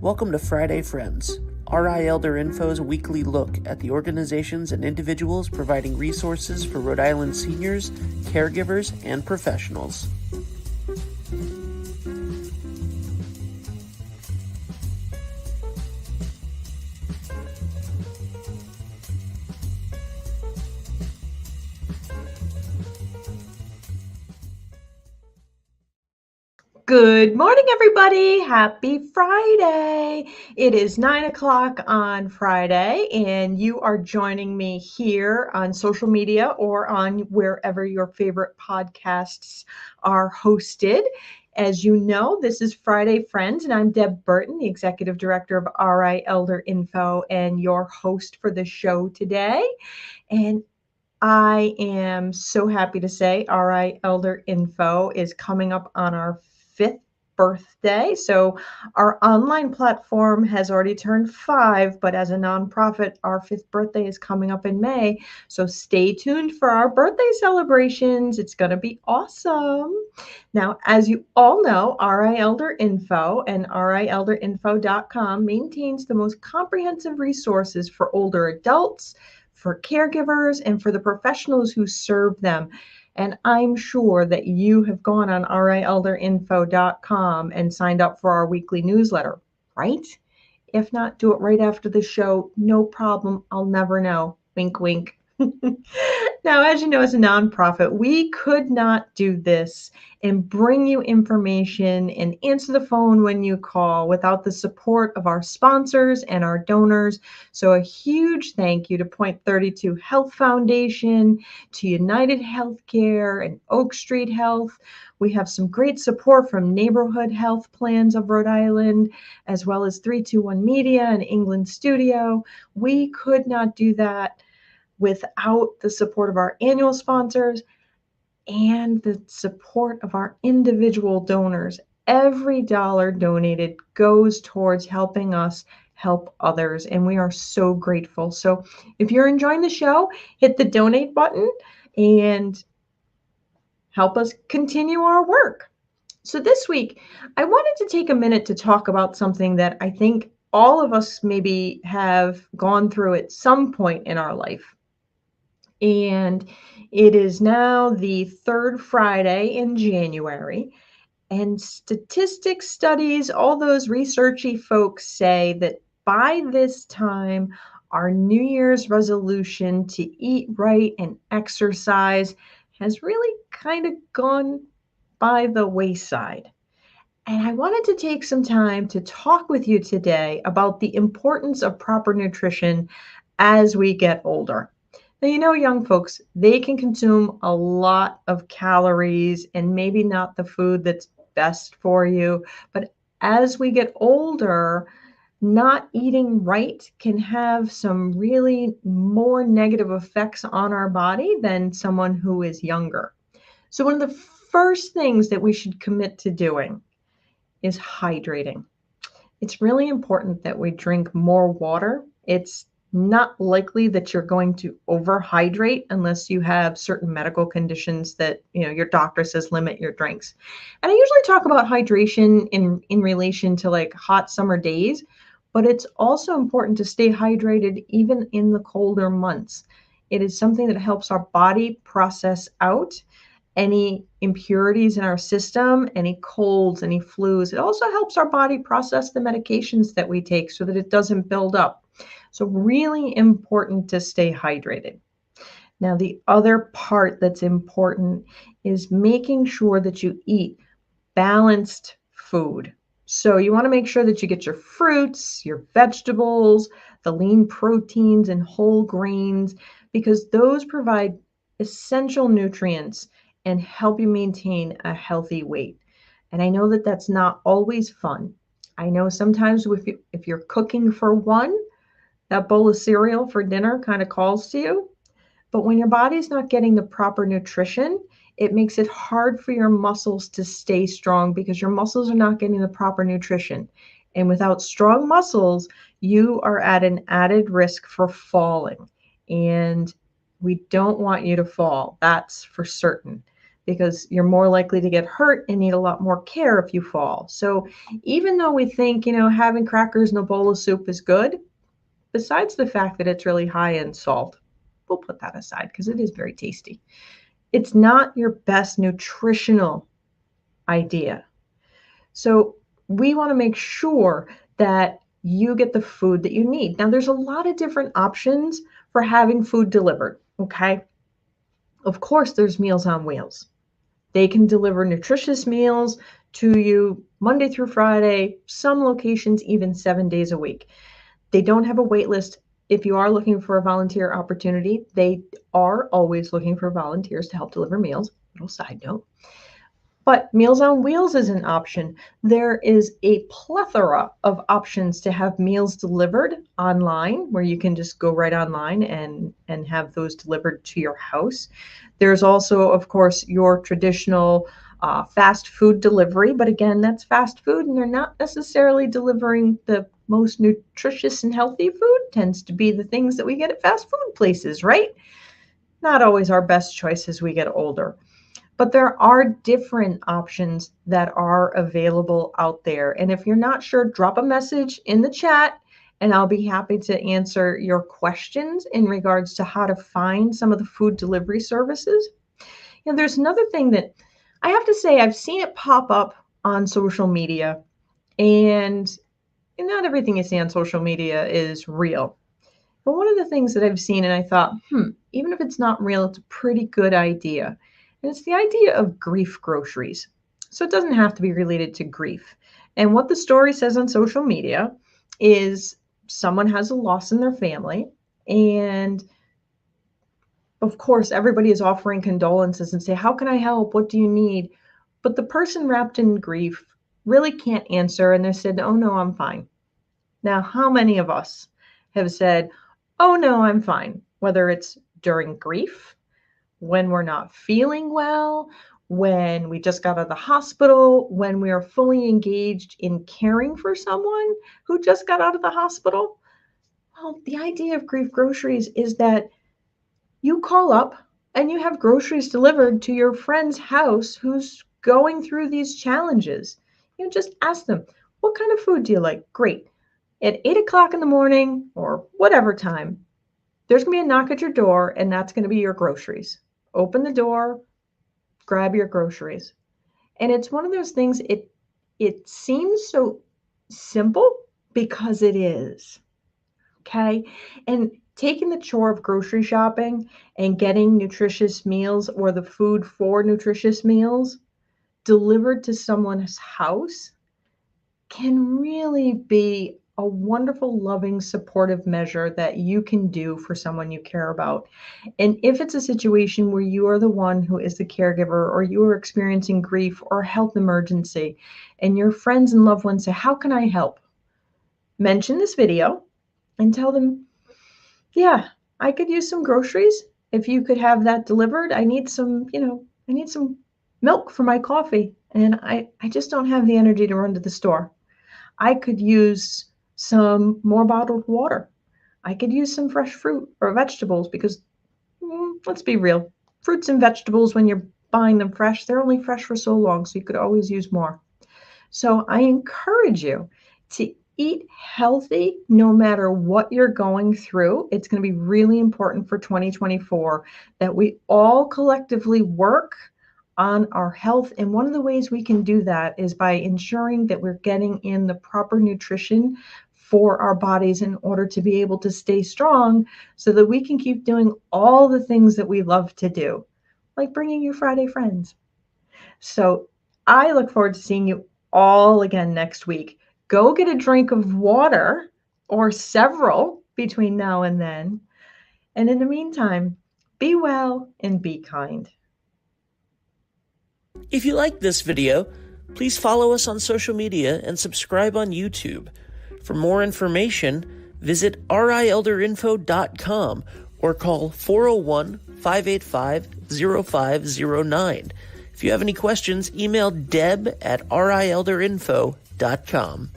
Welcome to Friday Friends, RI Elder Info's weekly look at the organizations and individuals providing resources for Rhode Island seniors, caregivers, and professionals. Good morning, everybody. Happy Friday. It is 9 o'clock on Friday, and you are joining me here on social media or on wherever your favorite podcasts are hosted. As you know, this is Friday Friends, and I'm Deb Burton, the Executive Director of RI Elder Info and your host for the show today. And I am so happy to say RI Elder Info is coming up on our 5th birthday. So our online platform has already turned 5, but as a nonprofit, our 5th birthday is coming up in May. So stay tuned for our birthday celebrations. It's going to be awesome. Now, as you all know, RI Elder Info and RIElderInfo.com maintains the most comprehensive resources for older adults, for caregivers, and for the professionals who serve them. And I'm sure that you have gone on RIElderInfo.com and signed up for our weekly newsletter, right? If not, do it right after the show. No problem. I'll never know. Wink, wink. Now, as you know, as a nonprofit, we could not do this and bring you information and answer the phone when you call without the support of our sponsors and our donors. So a huge thank you to Point 32 Health Foundation, to United Healthcare and Oak Street Health. We have some great support from Neighborhood Health Plans of Rhode Island, as well as 321 Media and England Studio. We could not do that without the support of our annual sponsors and the support of our individual donors. Every dollar donated goes towards helping us help others, and we are so grateful. So if you're enjoying the show, hit the donate button and help us continue our work. So this week, I wanted to take a minute to talk about something that I think all of us maybe have gone through at some point in our life. And it is now the third Friday in January. And statistics studies, all those researchy folks say that by this time, our New Year's resolution to eat right and exercise has really kind of gone by the wayside. And I wanted to take some time to talk with you today about the importance of proper nutrition as we get older. Now, you know, young folks, they can consume a lot of calories and maybe not the food that's best for you. But as we get older, not eating right can have some really more negative effects on our body than someone who is younger. So, one of the first things that we should commit to doing is hydrating. It's really important that we drink more water. It's not likely that you're going to overhydrate unless you have certain medical conditions that, you know, your doctor says limit your drinks. And I usually talk about hydration in relation to like hot summer days, but it's also important to stay hydrated even in the colder months. It is something that helps our body process out any impurities in our system, any colds, any flus. It also helps our body process the medications that we take so that it doesn't build up. So really important to stay hydrated. Now, the other part that's important is making sure that you eat balanced food. So you want to make sure that you get your fruits, your vegetables, the lean proteins and whole grains, because those provide essential nutrients and help you maintain a healthy weight. And I know that that's not always fun. I know sometimes if you're cooking for one, that bowl of cereal for dinner kind of calls to you. But when your body's not getting the proper nutrition, it makes it hard for your muscles to stay strong because your muscles are not getting the proper nutrition. And without strong muscles, you are at an added risk for falling. And we don't want you to fall. That's for certain. because you're more likely to get hurt and need a lot more care if you fall. So even though we think, having crackers and a bowl of soup is good, besides the fact that it's really high in salt, we'll put that aside because it is very tasty. It's not your best nutritional idea. So we want to make sure that you get the food that you need. Now, there's a lot of different options for having food delivered, okay? Of course, there's Meals on Wheels. They can deliver nutritious meals to you Monday through Friday, some locations even 7 days a week. They don't have a wait list. If you are looking for a volunteer opportunity, they are always looking for volunteers to help deliver meals. Little side note. But Meals on Wheels is an option. There is a plethora of options to have meals delivered online, where you can just go right online and have those delivered to your house. There's also, of course, your traditional fast food delivery. But again, that's fast food, and they're not necessarily delivering the most nutritious and healthy food. Tends to be the things that we get at fast food places, right? Not always our best choice as we get older. But there are different options that are available out there. And if you're not sure, drop a message in the chat and I'll be happy to answer your questions in regards to how to find some of the food delivery services. There's another thing that I have to say, I've seen it pop up on social media, and not everything you see on social media is real. But one of the things that I've seen and I thought, even if it's not real, it's a pretty good idea. And it's the idea of grief groceries. So it doesn't have to be related to grief. And what the story says on social media is someone has a loss in their family. And of course, everybody is offering condolences and say, how can I help? What do you need? But the person wrapped in grief really can't answer. And they said, oh, no, I'm fine. Now, how many of us have said, oh, no, I'm fine? Whether it's during grief, when we're not feeling well, when we just got out of the hospital, when we are fully engaged in caring for someone who just got out of the hospital. Well, the idea of grief groceries is that you call up and you have groceries delivered to your friend's house who's going through these challenges. Just ask them, what kind of food do you like? Great. At 8 o'clock in the morning or whatever time, there's going to be a knock at your door, and that's going to be your groceries. Open the door, grab your groceries. And it's one of those things, it seems so simple because it is. Okay? And taking the chore of grocery shopping and getting nutritious meals or the food for nutritious meals delivered to someone's house can really be a wonderful, loving, supportive measure that you can do for someone you care about. And if it's a situation where you are the one who is the caregiver, or you are experiencing grief or health emergency, and your friends and loved ones say, how can I help? Mention this video and tell them, yeah, I could use some groceries. If you could have that delivered, I need some milk for my coffee, and I just don't have the energy to run to the store. I could use some more bottled water. I could use some fresh fruit or vegetables because, let's be real, fruits and vegetables, when you're buying them fresh, they're only fresh for so long, so you could always use more. So I encourage you to eat healthy no matter what you're going through. It's going to be really important for 2024 that we all collectively work on our health. And one of the ways we can do that is by ensuring that we're getting in the proper nutrition for our bodies in order to be able to stay strong so that we can keep doing all the things that we love to do, like bringing you Friday Friends. So I look forward to seeing you all again next week. Go get a drink of water or several between now and then. And in the meantime, be well and be kind. If you like this video, please follow us on social media and subscribe on YouTube. For more information, visit rielderinfo.com or call 401-585-0509. If you have any questions, email deb@rielderinfo.com.